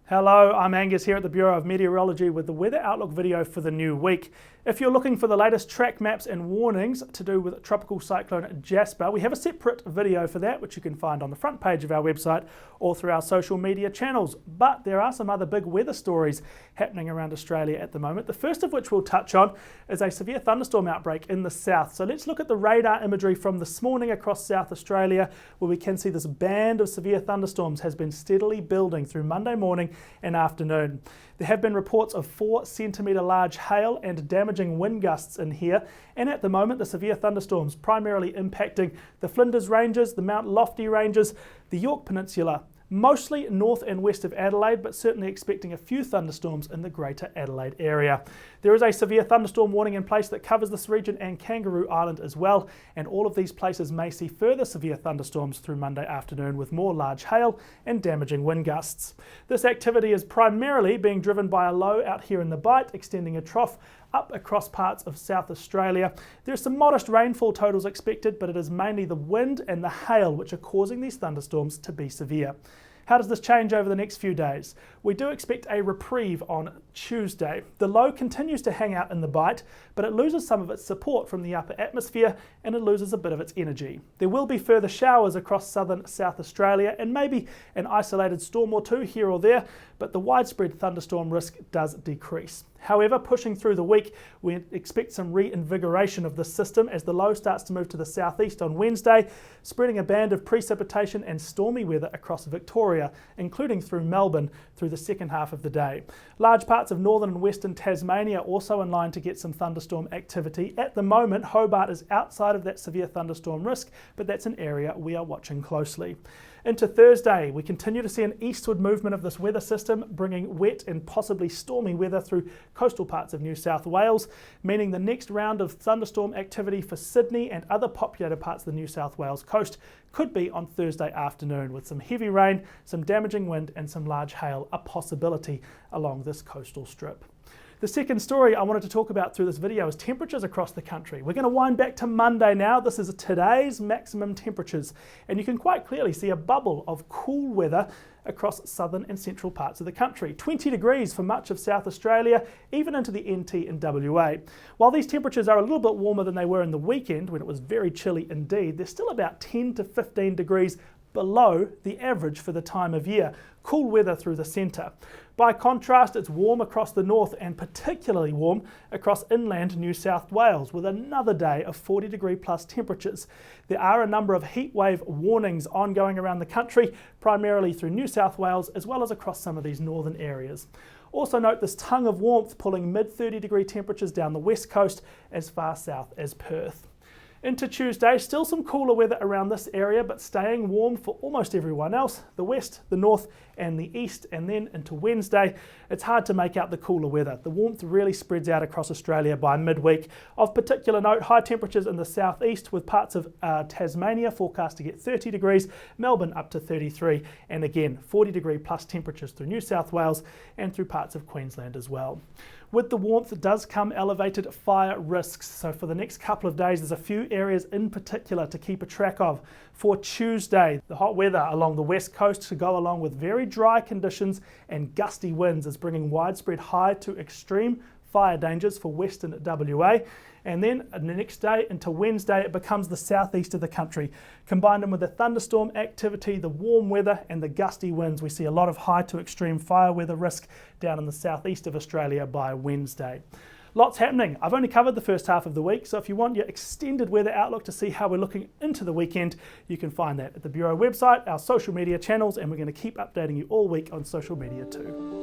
Hello, I'm Angus here at the Bureau of Meteorology with the weather outlook video for the new week. If you're looking for the latest track maps and warnings to do with Tropical Cyclone Jasper, we have a separate video for that which you can find on the front page of our website or through our social media channels. But there are some other big weather stories happening around Australia at the moment. The first of which we'll touch on is a severe thunderstorm outbreak in the south. So let's look at the radar imagery from this morning across South Australia, where we can see this band of severe thunderstorms has been steadily building through Monday morning and afternoon. There have been reports of 4 centimetre large hail and damaging wind gusts in here, and at the moment the severe thunderstorms primarily impacting the Flinders Ranges, the Mount Lofty Ranges, the Yorke Peninsula, mostly north and west of Adelaide, but certainly expecting a few thunderstorms in the greater Adelaide area. There is a severe thunderstorm warning in place that covers this region and Kangaroo Island as well, and all of these places may see further severe thunderstorms through Monday afternoon with more large hail and damaging wind gusts. This activity is primarily being driven by a low out here in the Bight, extending a trough up across parts of South Australia. There's some modest rainfall totals expected, but it is mainly the wind and the hail which are causing these thunderstorms to be severe. How does this change over the next few days? We do expect a reprieve on Tuesday. The low continues to hang out in the Bight, but it loses some of its support from the upper atmosphere and it loses a bit of its energy. There will be further showers across southern South Australia and maybe an isolated storm or two here or there, but the widespread thunderstorm risk does decrease. However, pushing through the week, we expect some reinvigoration of the system as the low starts to move to the southeast on Wednesday, spreading a band of precipitation and stormy weather across Victoria, including through Melbourne through the second half of the day. Large parts of northern and western Tasmania also in line to get some thunderstorm activity. At the moment, Hobart is outside of that severe thunderstorm risk, but that's an area we are watching closely. Into Thursday, we continue to see an eastward movement of this weather system, bringing wet and possibly stormy weather through coastal parts of New South Wales, meaning the next round of thunderstorm activity for Sydney and other populated parts of the New South Wales coast could be on Thursday afternoon, with some heavy rain, some damaging wind and some large hail a possibility along this coastal strip. The second story I wanted to talk about through this video is temperatures across the country. We're going to wind back to Monday now. This is today's maximum temperatures, and you can quite clearly see a bubble of cool weather across southern and central parts of the country. 20 degrees for much of South Australia, even into the NT and WA. While these temperatures are a little bit warmer than they were in the weekend when it was very chilly indeed, they're still about 10 to 15 degrees below the average for the time of year. Cool weather through the centre. By contrast, it's warm across the north and particularly warm across inland New South Wales with another day of 40 degree plus temperatures. There are a number of heat wave warnings ongoing around the country, primarily through New South Wales as well as across some of these northern areas. Also note this tongue of warmth pulling mid 30 degree temperatures down the west coast as far south as Perth. Into Tuesday, still some cooler weather around this area, but staying warm for almost everyone else, the west, the north and the east. And then into Wednesday, it's hard to make out the cooler weather. The warmth really spreads out across Australia by midweek. Of particular note, high temperatures in the southeast with parts of Tasmania forecast to get 30 degrees, Melbourne up to 33, and again 40 degree plus temperatures through New South Wales and through parts of Queensland as well. With the warmth does come elevated fire risks. So for the next couple of days, there's a few areas in particular to keep a track of. For Tuesday, the hot weather along the west coast to go along with very dry conditions and gusty winds is bringing widespread high to extreme fire dangers for western WA. And then the next day into Wednesday, it becomes the southeast of the country. Combined with the thunderstorm activity, the warm weather and the gusty winds, we see a lot of high to extreme fire weather risk down in the southeast of Australia by Wednesday. Lots happening. I've only covered the first half of the week, so if you want your extended weather outlook to see how we're looking into the weekend, you can find that at the Bureau website, our social media channels, and we're going to keep updating you all week on social media too.